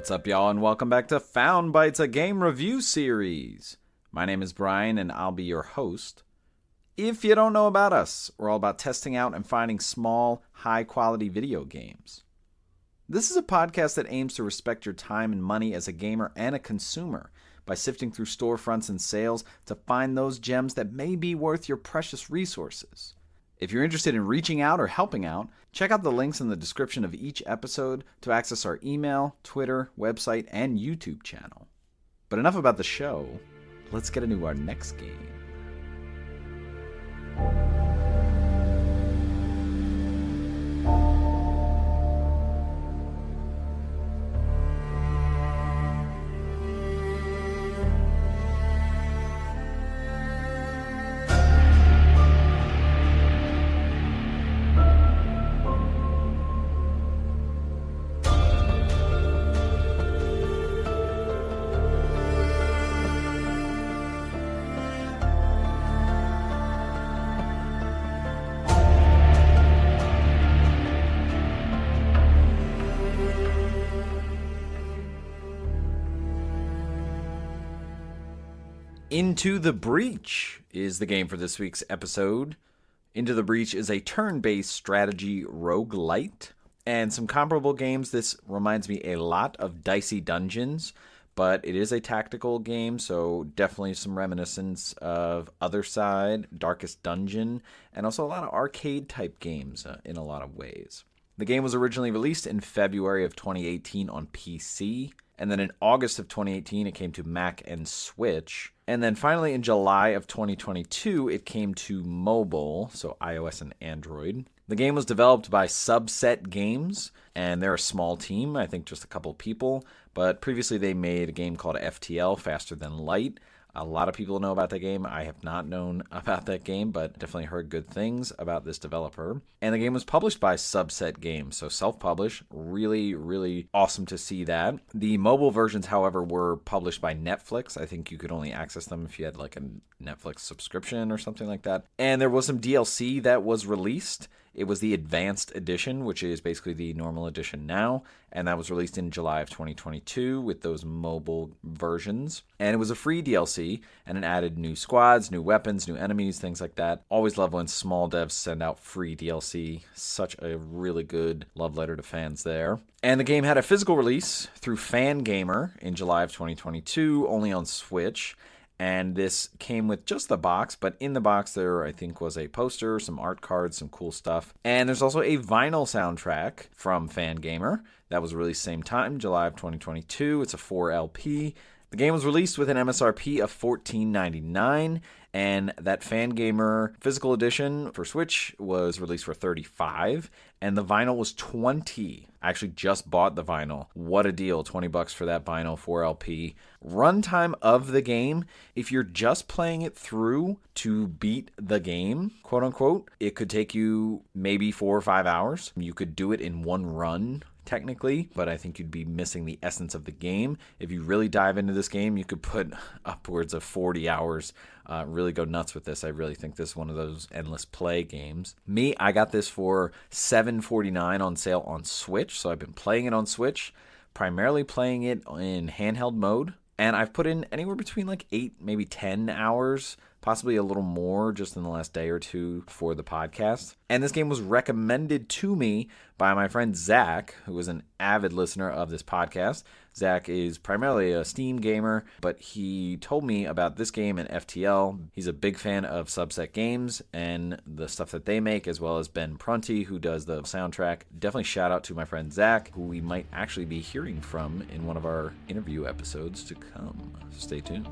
What's up, y'all, and welcome back to Found Bytes, a game review series. My name is Brian, and I'll be your host. If you don't know about us, we're all about testing out and finding small, high-quality video games. This is a podcast that aims to respect your time and money as a gamer and a consumer by sifting through storefronts and sales to find those gems that may be worth your precious resources. If you're interested in reaching out or helping out, check out the links in the description of each episode to access our email, Twitter, website, and YouTube channel. But enough about the show. Let's get into our next game. Into the Breach is the game for this week's episode. Into the Breach is a turn-based strategy roguelite, and some comparable games. This reminds me a lot of Dicey Dungeons, but it is a tactical game, so definitely some reminiscence of Other Side, Darkest Dungeon, and also a lot of arcade-type games in a lot of ways. The game was originally released in February of 2018 on PC, and then in August of 2018 it came to Mac and Switch. And then finally in July of 2022 it came to mobile, so iOS and Android. The game was developed by Subset Games, and they're a small team, I think just a couple people, but previously they made a game called FTL, Faster Than Light. A lot of people know about that game. I have not known about that game, but definitely heard good things about this developer. And the game was published by Subset Games, so self-published. Really, really awesome to see that. The mobile versions, however, were published by Netflix. I think you could only access them if you had like a Netflix subscription or something like that. And there was some DLC that was released. It was the Advanced Edition, which is basically the normal edition now, and that was released in July of 2022 with those mobile versions. And it was a free DLC, and it added new squads, new weapons, new enemies, things like that. Always love when small devs send out free DLC. Such a really good love letter to fans there. And the game had a physical release through Fangamer in July of 2022, only on Switch. And this came with just the box, but in the box there, I think, was a poster, some art cards, some cool stuff. And there's also a vinyl soundtrack from Fangamer that was released same time, July of 2022. It's a 4LP. The game was released with an MSRP of $14.99, and that Fangamer physical edition for Switch was released for $35, and the vinyl was $20. I actually just bought the vinyl. What a deal, $20 for that vinyl 4LP. Runtime of the game, if you're just playing it through to beat the game, quote unquote, it could take you maybe 4 or 5 hours. You could do it in one run, technically, but I think you'd be missing the essence of the game. If you really dive into this game, you could put upwards of 40 hours, really go nuts with this. I really think this is one of those endless play games. Me, I got this for $7.49 on sale on Switch, so I've been playing it on Switch, primarily playing it in handheld mode, and I've put in anywhere between like 8, maybe 10 hours, possibly a little more just in the last day or two for the podcast. And this game was recommended to me by my friend Zach, who is an avid listener of this podcast. Zach is primarily a Steam gamer, but he told me about this game and FTL. He's a big fan of Subset Games and the stuff that they make, as well as Ben Prunty, who does the soundtrack. Definitely shout out to my friend Zach, who we might actually be hearing from in one of our interview episodes to come. Stay tuned.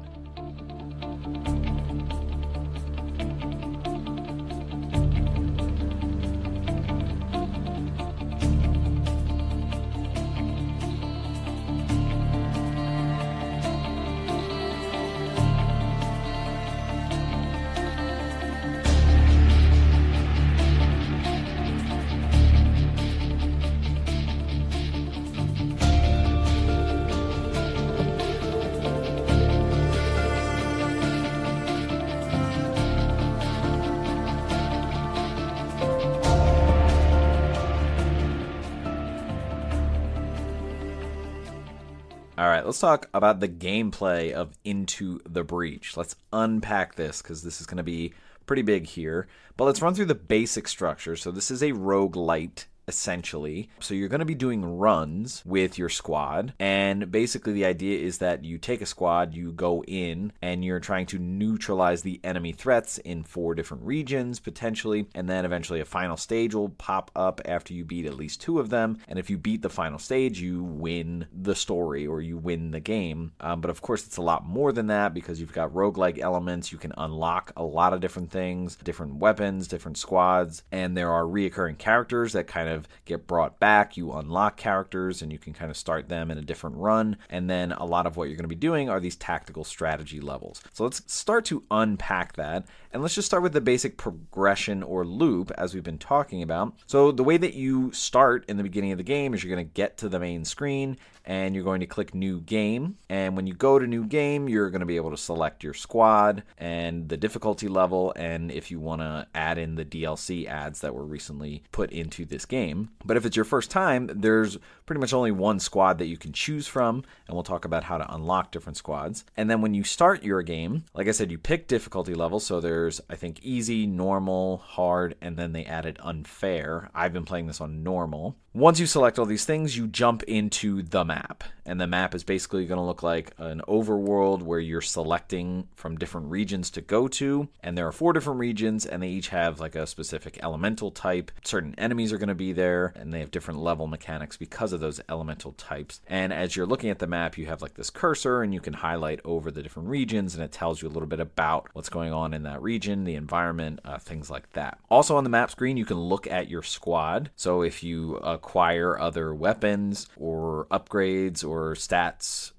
right, let's talk about the gameplay of Into the Breach. Let's unpack this because this is going to be pretty big here. But let's run through the basic structure. So this is a roguelite, essentially. So you're going to be doing runs with your squad, and basically the idea is that you take a squad, you go in, and you're trying to neutralize the enemy threats in 4 different regions, potentially, and then eventually a final stage will pop up after you beat at least 2 of them, and if you beat the final stage, you win the story, or you win the game. But of course, it's a lot more than that, because you've got roguelike elements, you can unlock a lot of different things, different weapons, different squads, and there are reoccurring characters that kind of get brought back. You unlock characters and you can kind of start them in a different run, and then a lot of what you're going to be doing are these tactical strategy levels. So let's start to unpack that, and let's just start with the basic progression or loop as we've been talking about. So the way that you start in the beginning of the game is you're going to get to the main screen and you're going to click new game, and when you go to new game, you're going to be able to select your squad and the difficulty level, and if you want to add in the DLC ads that were recently put into this game. But if it's your first time, there's pretty much only one squad that you can choose from, and we'll talk about how to unlock different squads. And then when you start your game, like I said, you pick difficulty level. So there's, I think, easy, normal, hard, and then they added unfair. I've been playing this on normal. Once you select all these things, you jump into the map. And the map is basically going to look like an overworld where you're selecting from different regions to go to. And there are 4 different regions, and they each have like a specific elemental type. Certain enemies are going to be there, and they have different level mechanics because of those elemental types. And as you're looking at the map, you have like this cursor, and you can highlight over the different regions, and it tells you a little bit about what's going on in that region, the environment, things like that. Also on the map screen, you can look at your squad. So if you acquire other weapons or upgrades or stats,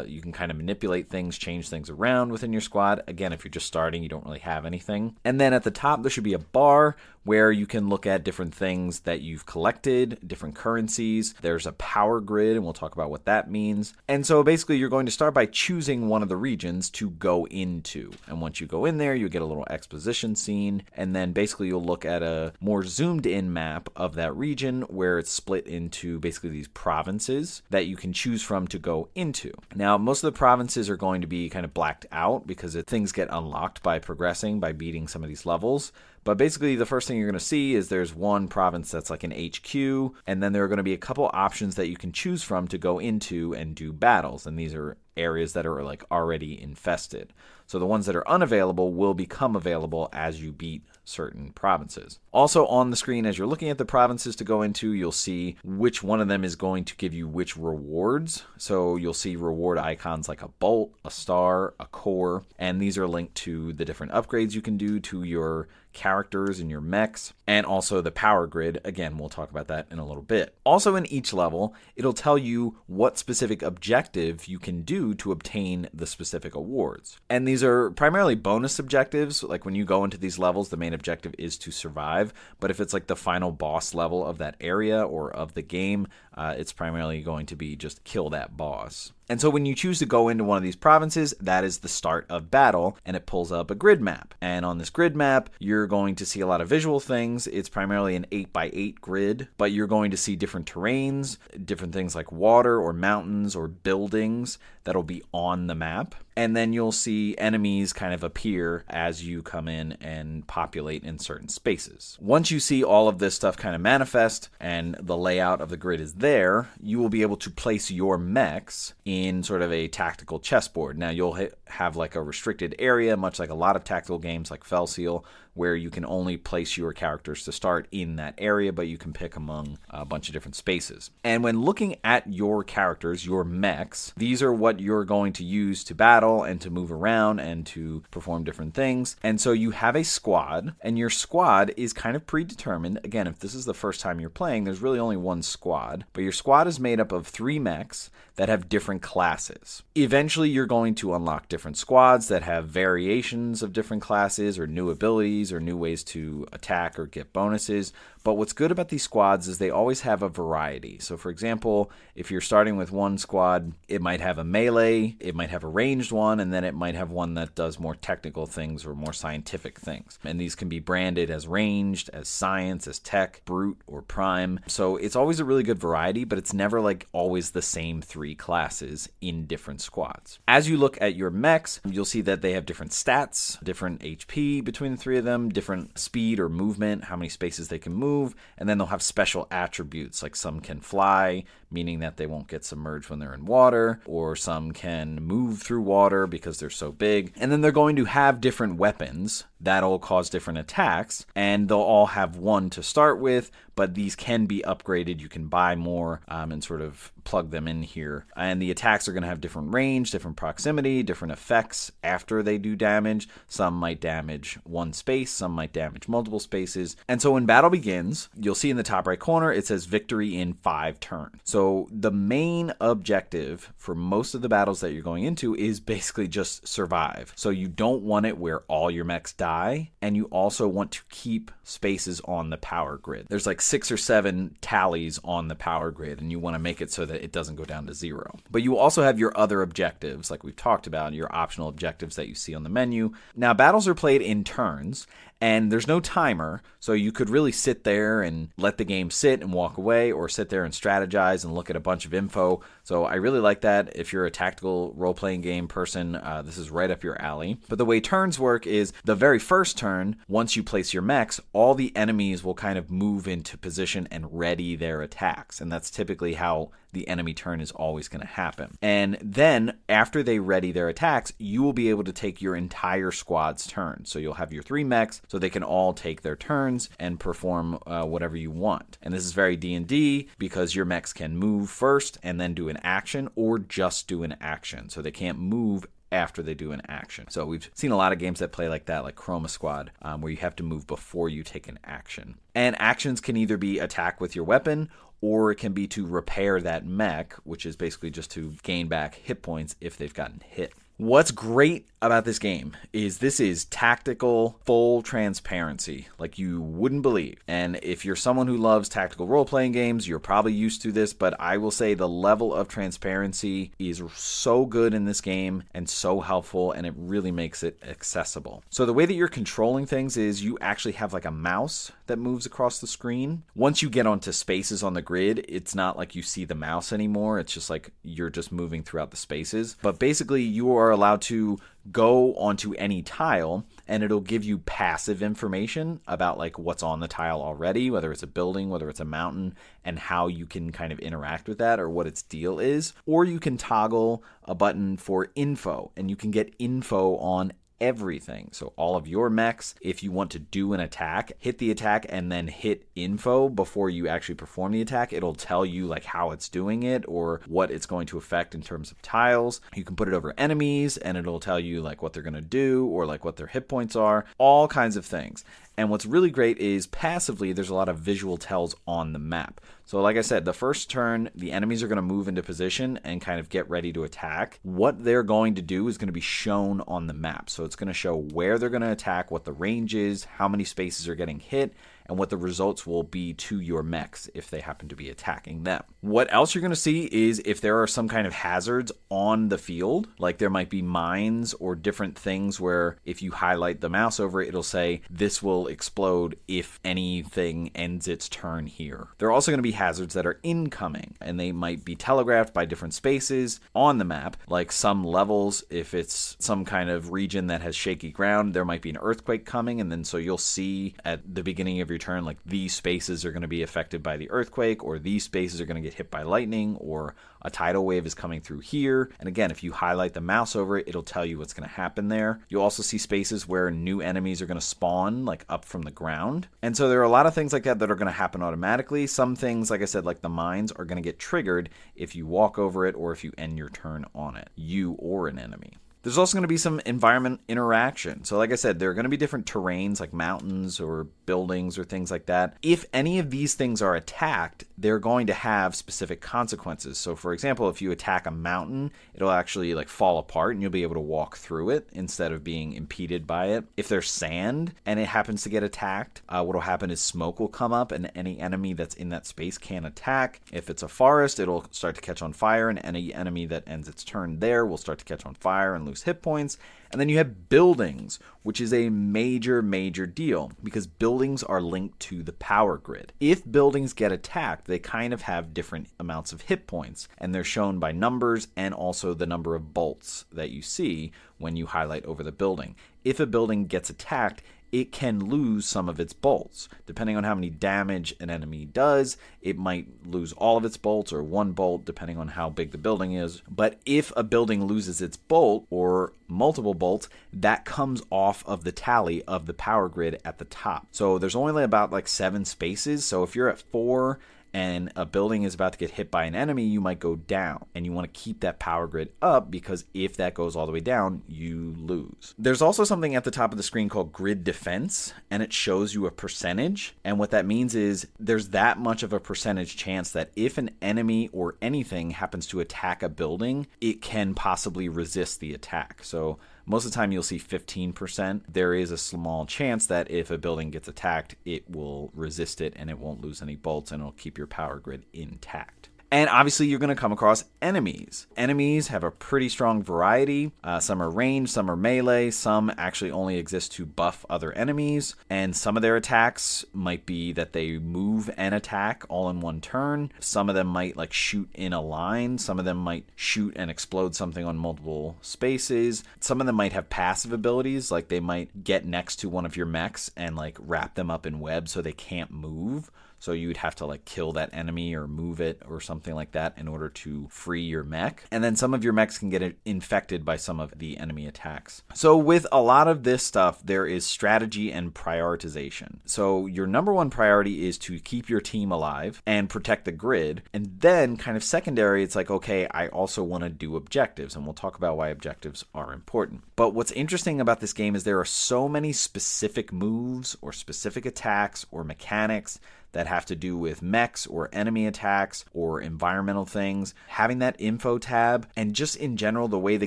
you can kind of manipulate things, change things around within your squad. Again, if you're just starting, you don't really have anything. And then at the top, there should be a bar where you can look at different things that you've collected, different currencies. There's a power grid, and we'll talk about what that means. And so basically, you're going to start by choosing one of the regions to go into. And once you go in there, you get a little exposition scene, and then basically you'll look at a more zoomed in map of that region where it's split into basically these provinces that you can choose from to go into. Now, most of the provinces are going to be kind of blacked out because things get unlocked by progressing, by beating some of these levels. But basically, the first thing you're going to see is there's one province that's like an HQ, and then there are going to be a couple options that you can choose from to go into and do battles. And these are areas that are like already infested. So the ones that are unavailable will become available as you beat certain provinces. Also on the screen, as you're looking at the provinces to go into, you'll see which one of them is going to give you which rewards. So you'll see reward icons like a bolt, a star, a core, and these are linked to the different upgrades you can do to your characters and your mechs, and also the power grid. Again, we'll talk about that in a little bit. Also in each level, it'll tell you what specific objective you can do to obtain the specific awards. And these are primarily bonus objectives. Like when you go into these levels, the main objective is to survive. But if it's like the final boss level of that area or of the game, it's primarily going to be just kill that boss. And so when you choose to go into one of these provinces, that is the start of battle, and it pulls up a grid map. And on this grid map, you're going to see a lot of visual things. It's primarily an 8x8 grid, but you're going to see different terrains, different things like water or mountains or buildings that'll be on the map. And then you'll see enemies kind of appear as you come in and populate in certain spaces. Once you see all of this stuff kind of manifest and the layout of the grid is there, you will be able to place your mechs in sort of a tactical chessboard. Now you'll have like a restricted area, much like a lot of tactical games like Fell Seal, where you can only place your characters to start in that area, but you can pick among a bunch of different spaces. And when looking at your characters, your mechs, these are what you're going to use to battle and to move around and to perform different things. And so you have a squad, and your squad is kind of predetermined. Again, if this is the first time you're playing, there's really only one squad, but your squad is made up of 3 mechs that have different classes. Eventually, you're going to unlock different squads that have variations of different classes or new abilities abilities or new ways to attack or get bonuses. But what's good about these squads is they always have a variety. So for example, if you're starting with one squad, it might have a melee, it might have a ranged one, and then it might have one that does more technical things or more scientific things. And these can be branded as ranged, as science, as tech, brute, or prime. So it's always a really good variety, but it's never like always the same 3 classes in different squads. As you look at your mechs, you'll see that they have different stats, different HP between the 3 of them, different speed or movement, how many spaces they can move, and then they'll have special attributes, like some can fly, meaning that they won't get submerged when they're in water, or some can move through water because they're so big. And then they're going to have different weapons that'll cause different attacks, and they'll all have one to start with, but these can be upgraded. You can buy more and sort of plug them in here. And the attacks are going to have different range, different proximity, different effects after they do damage. Some might damage one space, some might damage multiple spaces. And so when battle begins, you'll see in the top right corner, it says victory in 5 turns. So the main objective for most of the battles that you're going into is basically just survive. So you don't want it where all your mechs die, and you also want to keep spaces on the power grid. There's like 6 or 7 tallies on the power grid, and you want to make it so that it doesn't go down to 0. But you also have your other objectives, like we've talked about, your optional objectives that you see on the menu. Now, battles are played in turns, and there's no timer, so you could really sit there and let the game sit and walk away, or sit there and strategize and look at a bunch of info. So I really like that. If you're a tactical role-playing game person, this is right up your alley. But the way turns work is the very first turn, once you place your mechs, all the enemies will kind of move into position and ready their attacks. And that's typically how the enemy turn is always going to happen. And then after they ready their attacks, you will be able to take your entire squad's turn. So you'll have your 3 mechs, so they can all take their turns and perform whatever you want. And this is very D&D because your mechs can move first and then do an action, or just do an action. So they can't move after they do an action. So we've seen a lot of games that play like that, like Chroma Squad, where you have to move before you take an action. And actions can either be attack with your weapon, or it can be to repair that mech, which is basically just to gain back hit points if they've gotten hit. What's great about this game is this is tactical, full transparency, like you wouldn't believe. And if you're someone who loves tactical role-playing games, you're probably used to this, but I will say the level of transparency is so good in this game and so helpful, and it really makes it accessible. So the way that you're controlling things is you actually have like a mouse that moves across the screen. Once you get onto spaces on the grid, it's not like you see the mouse anymore. It's just like you're just moving throughout the spaces. But basically, you are allowed to go onto any tile, and it'll give you passive information about like what's on the tile already, whether it's a building, whether it's a mountain, and how you can kind of interact with that or what its deal is. Or you can toggle a button for info, and you can get info on everything. So all of your mechs, if you want to do an attack, hit the attack and then hit info before you actually perform the attack. It'll tell you like how it's doing it or what it's going to affect in terms of tiles. You can put it over enemies and it'll tell you like what they're going to do or like what their hit points are, all kinds of things. And what's really great is passively, there's a lot of visual tells on the map. So like I said, the first turn, the enemies are going to move into position and kind of get ready to attack. What they're going to do is going to be shown on the map. So it's going to show where they're going to attack, what the range is, how many spaces are getting hit, and what the results will be to your mechs if they happen to be attacking them. What else you're going to see is if there are some kind of hazards on the field, like there might be mines or different things where if you highlight the mouse over it, it'll say this will explode if anything ends its turn here. There are also going to be hazards that are incoming, and they might be telegraphed by different spaces on the map, like some levels. If it's some kind of region that has shaky ground, there might be an earthquake coming, and then so you'll see at the beginning of your turn, like these spaces are going to be affected by the earthquake, or these spaces are going to get hit by lightning, or a tidal wave is coming through here. And again, if you highlight the mouse over it, it'll tell you what's going to happen there. You'll also see spaces where new enemies are going to spawn like up from the ground. And so there are a lot of things like that that are going to happen automatically. Some things, like I said, like the mines are going to get triggered if you walk over it or if you end your turn on it, you or an enemy. There's also going to be some environment interaction. So like I said, there are going to be different terrains like mountains or buildings or things like that. If any of these things are attacked, they're going to have specific consequences. So for example, if you attack a mountain, it'll actually like fall apart and you'll be able to walk through it instead of being impeded by it. If there's sand and it happens to get attacked, what'll happen is smoke will come up and any enemy that's in that space can attack. If it's a forest, it'll start to catch on fire, and any enemy that ends its turn there will start to catch on fire and lose hit points. And then you have buildings, which is a major deal because buildings are linked to the power grid. If buildings get attacked, they kind of have different amounts of hit points, and they're shown by numbers and also the number of bolts that you see when you highlight over the building. If a building gets attacked, it can lose some of its bolts. Depending on how many damage an enemy does, it might lose all of its bolts or one bolt, depending on how big the building is. But if a building loses its bolt or multiple bolts, that comes off of the tally of the power grid at the top. So there's only about like 7 spaces. So if you're at 4 and a building is about to get hit by an enemy, you might go down. And you want to keep that power grid up because if that goes all the way down, you lose. There's also something at the top of the screen called grid defense, and it shows you a percentage. And what that means is there's that much of a percentage chance that if an enemy or anything happens to attack a building, it can possibly resist the attack. So most of the time you'll see 15%. There is a small chance that if a building gets attacked, it will resist it and it won't lose any bolts and it'll keep your power grid intact. And obviously you're going to come across enemies. Enemies have a pretty strong variety. Some are ranged, some are melee, some actually only exist to buff other enemies. And some of their attacks might be that they move and attack all in one turn. Some of them might like shoot in a line. Some of them might shoot and explode something on multiple spaces. Some of them might have passive abilities, like they might get next to one of your mechs and like wrap them up in webs so they can't move. So you'd have to like kill that enemy or move it or something like that in order to free your mech. And then some of your mechs can get infected by some of the enemy attacks. So with a lot of this stuff, there is strategy and prioritization. So your number one priority is to keep your team alive and protect the grid. And then kind of secondary, it's like, okay, I also want to do objectives. And we'll talk about why objectives are important. But what's interesting about this game is there are so many specific moves or specific attacks or mechanics that have to do with mechs or enemy attacks or environmental things. Having that info tab and just in general the way the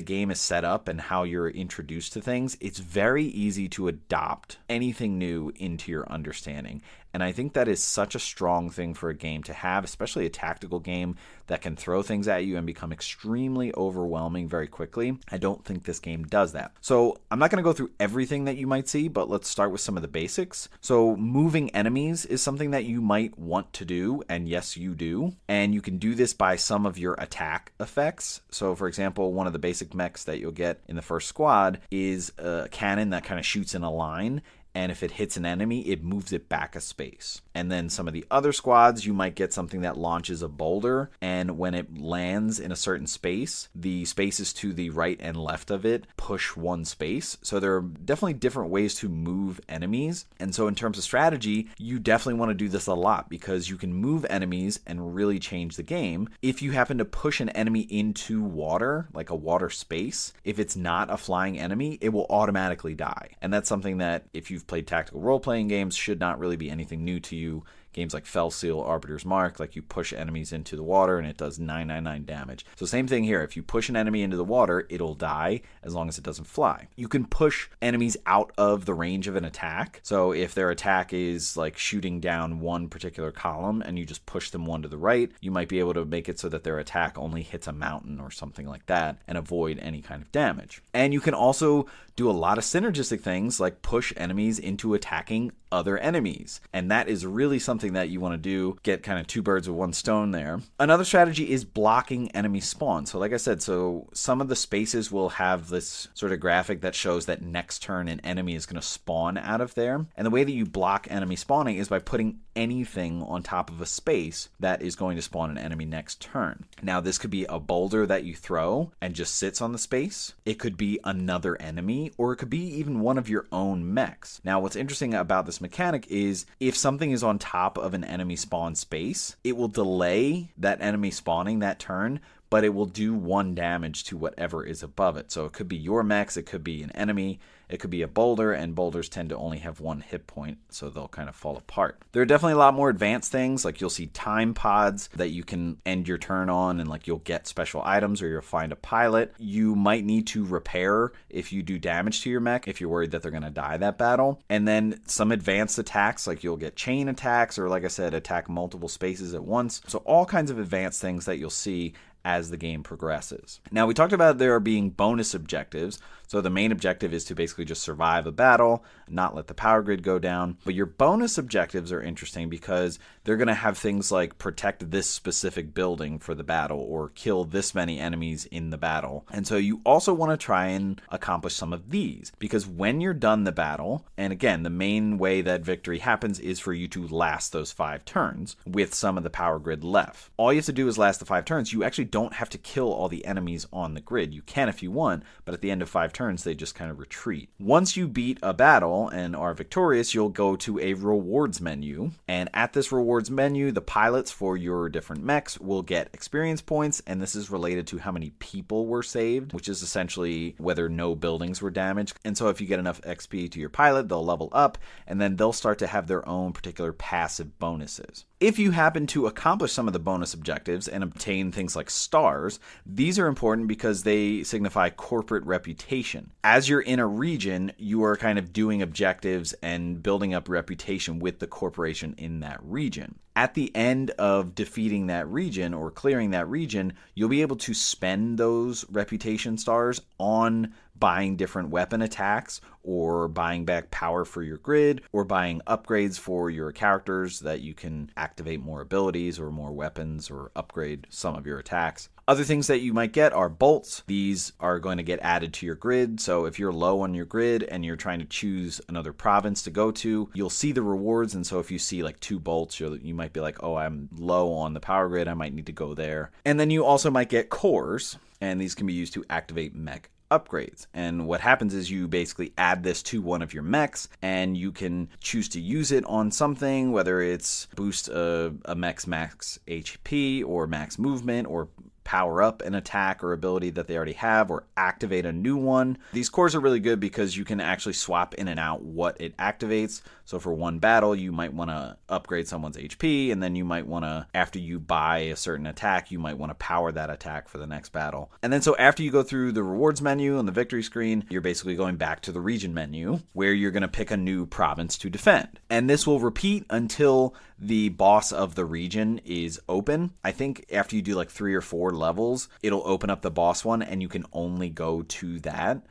game is set up and how you're introduced to things, it's very easy to adopt anything new into your understanding. And I think that is such a strong thing for a game to have, especially a tactical game that can throw things at you and become extremely overwhelming very quickly. I don't think this game does that. So I'm not going to go through everything that you might see, but let's start with some of the basics. So moving enemies is something that you might want to do, and yes, you do. And you can do this by some of your attack effects. So for example, one of the basic mechs that you'll get in the first squad is a cannon that kind of shoots in a line. And if it hits an enemy, it moves it back a space. And then some of the other squads, you might get something that launches a boulder. And when it lands in a certain space, the spaces to the right and left of it push one space. So there are definitely different ways to move enemies. And so in terms of strategy, you definitely want to do this a lot because you can move enemies and really change the game. If you happen to push an enemy into water, like a water space, if it's not a flying enemy, it will automatically die. And that's something that if you've played tactical role-playing games should not really be anything new to you. Games like Fell Seal, Arbiter's Mark, like you push enemies into the water and it does 999 damage. So same thing here. If you push an enemy into the water, it'll die as long as it doesn't fly. You can push enemies out of the range of an attack. So if their attack is like shooting down one particular column and you just push them one to the right, you might be able to make it so that their attack only hits a mountain or something like that and avoid any kind of damage. And you can also do a lot of synergistic things like push enemies into attacking other enemies. And that is really something that you want to do, get kind of 2 birds with 1 stone there. Another strategy is blocking enemy spawn. So like I said, so some of the spaces will have this sort of graphic that shows that next turn an enemy is going to spawn out of there. And the way that you block enemy spawning is by putting anything on top of a space that is going to spawn an enemy next turn. Now this could be a boulder that you throw and just sits on the space. It could be another enemy, or it could be even one of your own mechs. Now what's interesting about this mechanic is if something is on top of an enemy spawn space, it will delay that enemy spawning that turn, but it will do 1 damage to whatever is above it. So it could be your mechs, it could be an enemy, It could be a boulder, and boulders tend to only have 1 hit point, so they'll kind of fall apart. There are definitely a lot more advanced things, like you'll see time pods that you can end your turn on, and like you'll get special items or you'll find a pilot. You might need to repair if you do damage to your mech, if you're worried that they're going to die that battle. And then some advanced attacks, like you'll get chain attacks, or like I said, attack multiple spaces at once. So all kinds of advanced things that you'll see as the game progresses. Now, we talked about there being bonus objectives. So the main objective is to basically just survive a battle, not let the power grid go down. But your bonus objectives are interesting because they're going to have things like protect this specific building for the battle or kill this many enemies in the battle. And so you also want to try and accomplish some of these, because when you're done the battle, and again, the main way that victory happens is for you to last those 5 turns with some of the power grid left. All you have to do is last the 5 turns. You actually don't have to kill all the enemies on the grid. You can if you want, but at the end of 5 turns, they just kind of retreat. Once you beat a battle and are victorious, you'll go to a rewards menu. And at this rewards menu, the pilots for your different mechs will get experience points. And this is related to how many people were saved, which is essentially whether no buildings were damaged. And so if you get enough XP to your pilot, they'll level up, and then they'll start to have their own particular passive bonuses. If you happen to accomplish some of the bonus objectives and obtain things like stars, these are important because they signify corporate reputation. As you're in a region, you are kind of doing objectives and building up reputation with the corporation in that region. At the end of defeating that region or clearing that region, you'll be able to spend those reputation stars on buying different weapon attacks, or buying back power for your grid, or buying upgrades for your characters that you can activate more abilities or more weapons or upgrade some of your attacks. Other things that you might get are bolts. These are going to get added to your grid. So if you're low on your grid and you're trying to choose another province to go to, you'll see the rewards. And so if you see like 2 bolts, you might be like, oh, I'm low on the power grid, I might need to go there. And then you also might get cores, and these can be used to activate mech upgrades. And what happens is you basically add this to one of your mechs, and you can choose to use it on something, whether it's boost a mech's max HP or max movement, or power up an attack or ability that they already have, or activate a new one. These cores are really good because you can actually swap in and out what it activates. So for one battle, you might want to upgrade someone's HP, and then you might want to, after you buy a certain attack, you might want to power that attack for the next battle. And then so after you go through the rewards menu on the victory screen, you're basically going back to the region menu, where you're going to pick a new province to defend. And this will repeat until the boss of the region is open. I think after you do like 3 or 4 levels, it'll open up the boss one, and you can only go to that.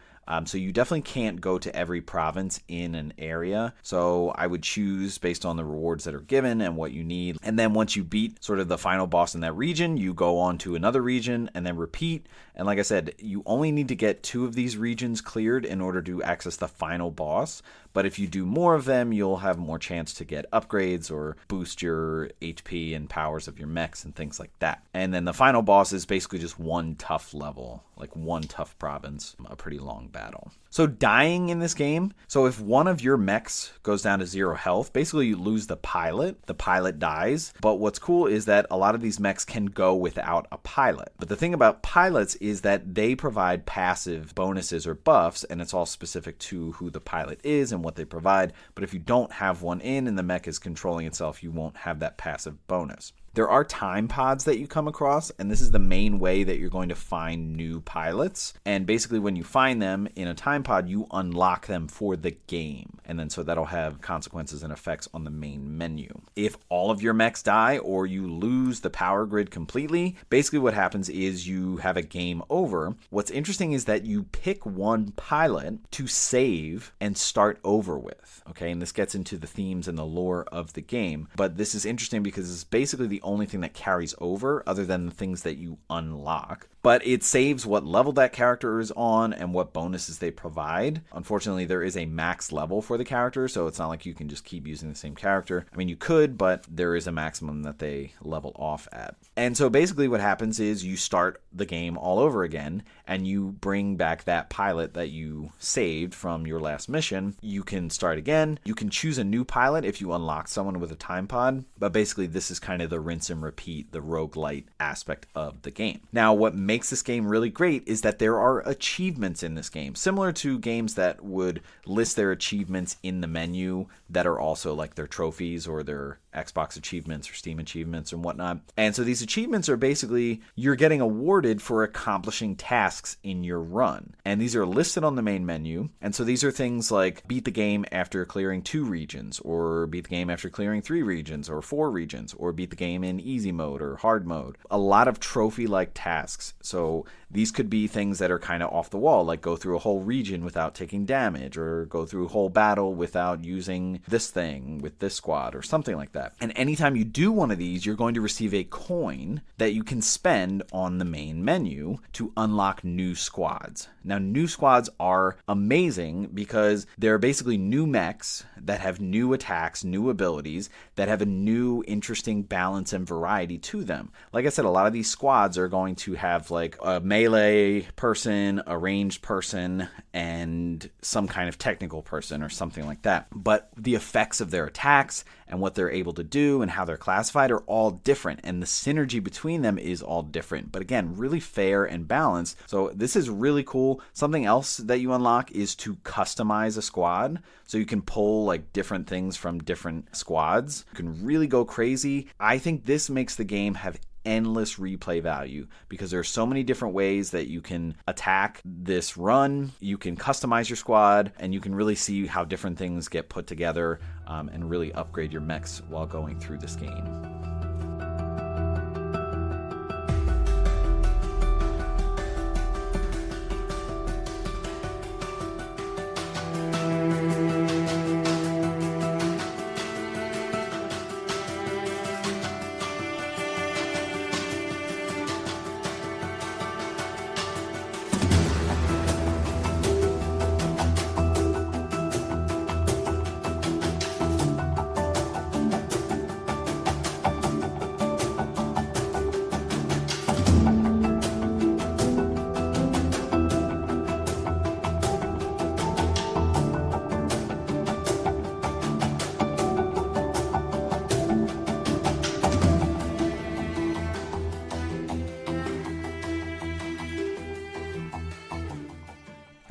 So you definitely can't go to every province in an area. So I would choose based on the rewards that are given and what you need. And then once you beat sort of the final boss in that region, you go on to another region and then repeat. And like I said, you only need to get 2 of these regions cleared in order to access the final boss. But if you do more of them, you'll have more chance to get upgrades or boost your HP and powers of your mechs and things like that. And then the final boss is basically just one tough level, like one tough province, a pretty long battle. So dying in this game, so if one of your mechs goes down to 0 health, basically you lose the pilot dies. But what's cool is that a lot of these mechs can go without a pilot. But the thing about pilots is that they provide passive bonuses or buffs, and it's all specific to who the pilot is and what they provide. But if you don't have one in and the mech is controlling itself, you won't have that passive bonus. There are time pods that you come across, and this is the main way that you're going to find new pilots. And basically when you find them in a time pod, you unlock them for the game. And then so that'll have consequences and effects on the main menu. If all of your mechs die or you lose the power grid completely, basically what happens is you have a game over. What's interesting is that you pick one pilot to save and start over with. Okay, and this gets into the themes and the lore of the game. But this is interesting because it's basically the only thing that carries over other than the things that you unlock. But it saves what level that character is on and what bonuses they provide. Unfortunately, there is a max level for the character, so it's not like you can just keep using the same character. I mean, you could, but there is a maximum that they level off at. And so basically what happens is you start the game all over again, and you bring back that pilot that you saved from your last mission. You can start again. You can choose a new pilot if you unlock someone with a time pod, but basically this is kind of the rinse and repeat, the roguelite aspect of the game. Now, what makes this game really great is that there are achievements in this game, similar to games that would list their achievements in the menu that are also like their trophies or their Xbox achievements or Steam achievements and whatnot. And so these achievements are basically you're getting awarded for accomplishing tasks in your run. And these are listed on the main menu. And so these are things like beat the game after clearing 2 regions, or beat the game after clearing 3 regions or 4 regions, or beat the game in easy mode or hard mode. A lot of trophy-like tasks. So these could be things that are kind of off the wall, like go through a whole region without taking damage, or go through a whole battle without using this thing with this squad, or something like that. And anytime you do one of these, you're going to receive a coin that you can spend on the main menu to unlock new squads. Now, new squads are amazing because they're basically new mechs that have new attacks, new abilities, that have a new interesting balance and variety to them. Like I said, a lot of these squads are going to have like a melee person, a ranged person, and some kind of technical person or something like that. But the effects of their attacks and what they're able to do and how they're classified are all different, and the synergy between them is all different, but again, really fair and balanced. So this is really cool. Something else that you unlock is to customize a squad, so you can pull like different things from different squads. You can really go crazy. I think this makes the game have endless replay value because there are so many different ways that you can attack this run. You can customize your squad, and you can really see how different things get put together and really upgrade your mechs while going through this game.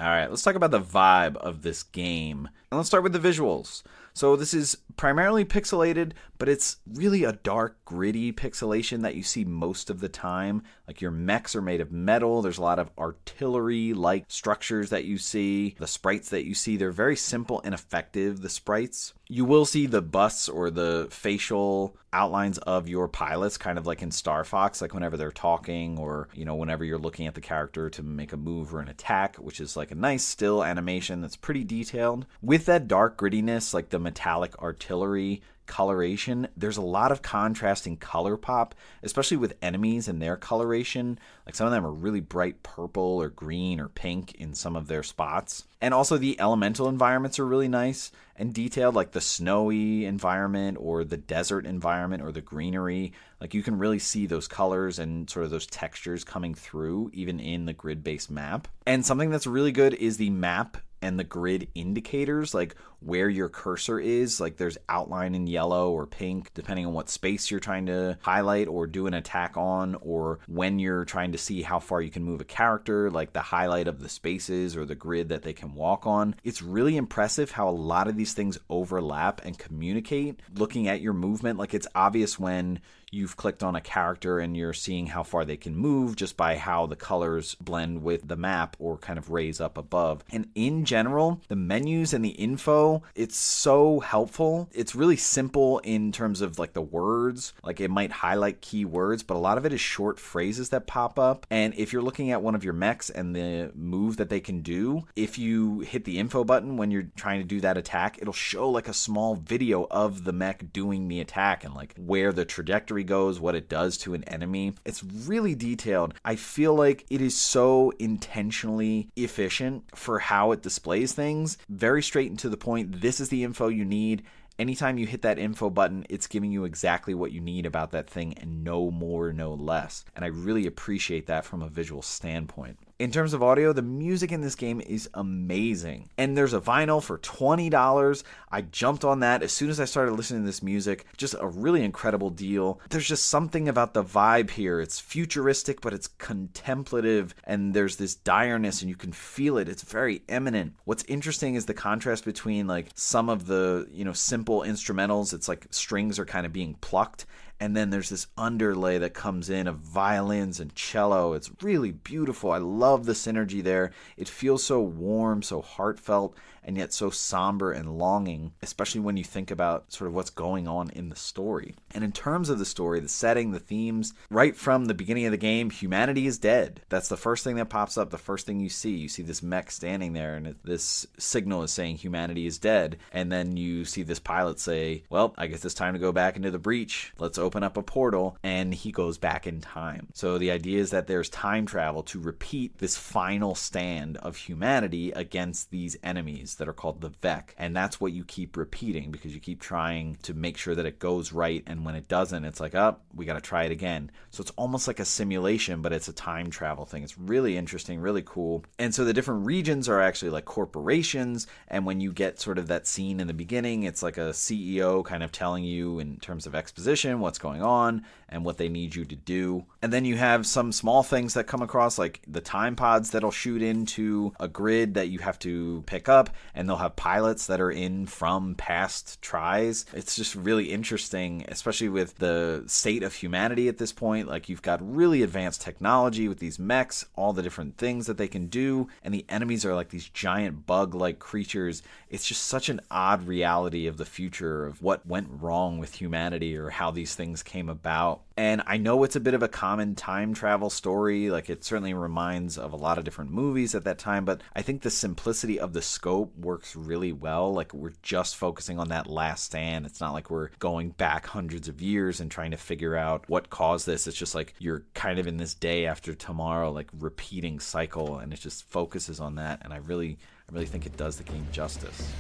Alright, let's talk about the vibe of this game. And let's start with the visuals. So this is primarily pixelated, but it's really a dark, gritty pixelation that you see most of the time. Like your mechs are made of metal. There's a lot of artillery-like structures that you see. The sprites that you see, they're very simple and effective, the sprites. You will see the busts or the facial outlines of your pilots, kind of like in Star Fox, like whenever they're talking or, whenever you're looking at the character to make a move or an attack, which is like a nice still animation that's pretty detailed. With that dark grittiness, like the metallic artillery coloration, there's a lot of contrasting color pop, especially with enemies and their coloration. Like some of them are really bright purple or green or pink in some of their spots. And also the elemental environments are really nice and detailed, like the snowy environment or the desert environment or the greenery. Like you can really see those colors and sort of those textures coming through even in the grid-based map. And something that's really good is the map and the grid indicators, like where your cursor is. Like there's outline in yellow or pink, depending on what space you're trying to highlight or do an attack on, or when you're trying to see how far you can move a character, like the highlight of the spaces or the grid that they can walk on. It's really impressive how a lot of these things overlap and communicate. Looking at your movement, like it's obvious when you've clicked on a character and you're seeing how far they can move just by how the colors blend with the map or kind of raise up above. And in general, the menus and the info, it's so helpful. It's really simple in terms of like the words, like it might highlight key words, but a lot of it is short phrases that pop up. And if you're looking at one of your mechs and the move that they can do, if you hit the info button when you're trying to do that attack, it'll show like a small video of the mech doing the attack and like where the trajectory goes, what it does to an enemy. It's really detailed. I feel like it is so intentionally efficient for how it displays things. Very straight and to the point. This is the info you need. Anytime you hit that info button, it's giving you exactly what you need about that thing and no more, no less. And I really appreciate that from a visual standpoint. In terms of audio, the music in this game is amazing. And there's a vinyl for $20. I jumped on that as soon as I started listening to this music. Just a really incredible deal. There's just something about the vibe here. It's futuristic, but it's contemplative, and there's this direness, and you can feel it. It's very eminent. What's interesting is the contrast between like some of the, simple instrumentals. It's like strings are kind of being plucked, and then there's this underlay that comes in of violins and cello. It's really beautiful. I love the synergy there. It feels so warm, so heartfelt, and yet so somber and longing, especially when you think about sort of what's going on in the story. And in terms of the story, the setting, the themes, right from the beginning of the game, humanity is dead. That's the first thing that pops up, the first thing you see. You see this mech standing there, and this signal is saying humanity is dead. And then you see this pilot say, well, I guess it's time to go back into the breach. Let's open up a portal, and he goes back in time. So the idea is that there's time travel to repeat this final stand of humanity against these enemies that are called the Vec. And that's what you keep repeating, because you keep trying to make sure that it goes right, and when it doesn't, it's like, we got to try it again. So it's almost like a simulation, but it's a time travel thing. It's really interesting, really cool. And so the different regions are actually like corporations, and when you get sort of that scene in the beginning, it's like a CEO kind of telling you in terms of exposition what's going on and what they need you to do. And then you have some small things that come across, like the time pods that'll shoot into a grid that you have to pick up, and they'll have pilots that are in from past tries. It's just really interesting, especially with the state of humanity at this point. Like, you've got really advanced technology with these mechs, all the different things that they can do, and the enemies are like these giant bug-like creatures. It's just such an odd reality of the future of what went wrong with humanity or how these things came about. And I know it's a bit of a common time travel story, like it certainly reminds of a lot of different movies at that time, but I think the simplicity of the scope works really well. Like, we're just focusing on that last stand. It's not like we're going back hundreds of years and trying to figure out what caused this. It's just like you're kind of in this day after tomorrow, like repeating cycle, and it just focuses on that, and I really think it does the game justice.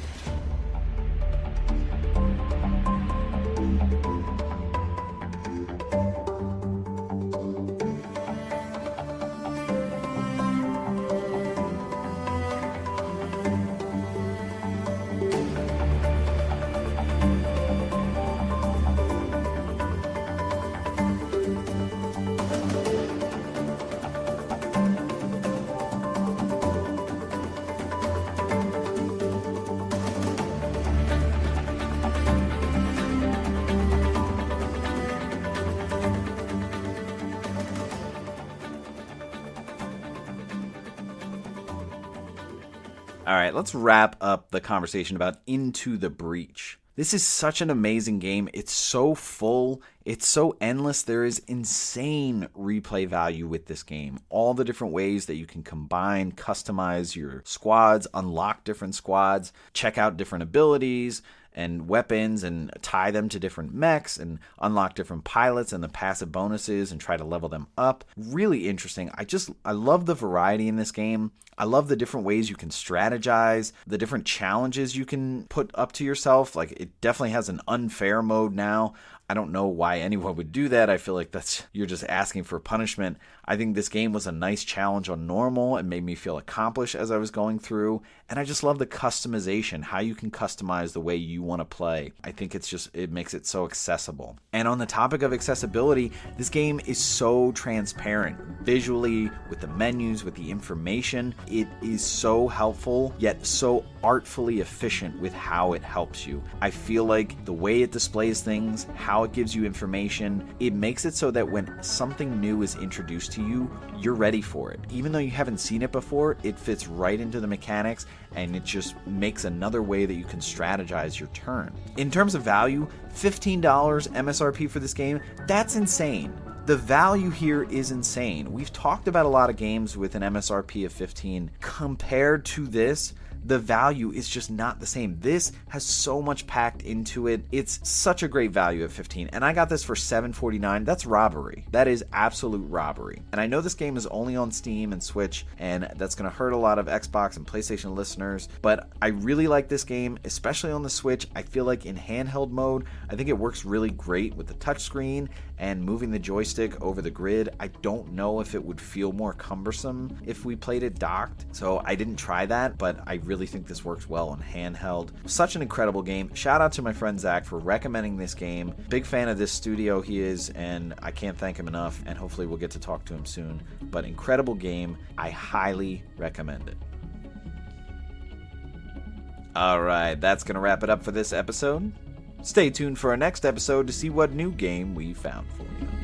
All right, let's wrap up the conversation about Into the Breach. This is such an amazing game. It's so full. It's so endless. There is insane replay value with this game. All the different ways that you can combine, customize your squads, unlock different squads, check out different abilities and weapons, and tie them to different mechs, and unlock different pilots and the passive bonuses and try to level them up. Really interesting. I love the variety in this game. I love the different ways you can strategize, the different challenges you can put up to yourself. Like, it definitely has an unfair mode now. I don't know why anyone would do that. I feel like you're just asking for punishment. I think this game was a nice challenge on normal and made me feel accomplished as I was going through. And I just love the customization, how you can customize the way you want to play. I think it makes it so accessible. And on the topic of accessibility, this game is so transparent visually, with the menus, with the information. It is so helpful, yet so artfully efficient with how it helps you. I feel like the way it displays things, how it gives you information, it makes it so that when something new is introduced to you, you're ready for it. Even though you haven't seen it before, it fits right into the mechanics, and it just makes another way that you can strategize your turn. In terms of value, $15 MSRP for this game, that's insane. The value here is insane. We've talked about a lot of games with an MSRP of 15. Compared to this, the value is just not the same. This has so much packed into it. It's such a great value at 15. And I got this for $7.49. That's robbery. That is absolute robbery. And I know this game is only on Steam and Switch, and that's going to hurt a lot of Xbox and PlayStation listeners. But I really like this game, especially on the Switch. I feel like in handheld mode, I think it works really great with the touchscreen. and moving the joystick over the grid, I don't know if it would feel more cumbersome if we played it docked, so I didn't try that, but I really think this works well on handheld. Such an incredible game. Shout out to my friend Zach for recommending this game. Big fan of this studio he is, and I can't thank him enough, and hopefully we'll get to talk to him soon. But incredible game. I highly recommend it. Alright, that's going to wrap it up for this episode. Stay tuned for our next episode to see what new game we found for you.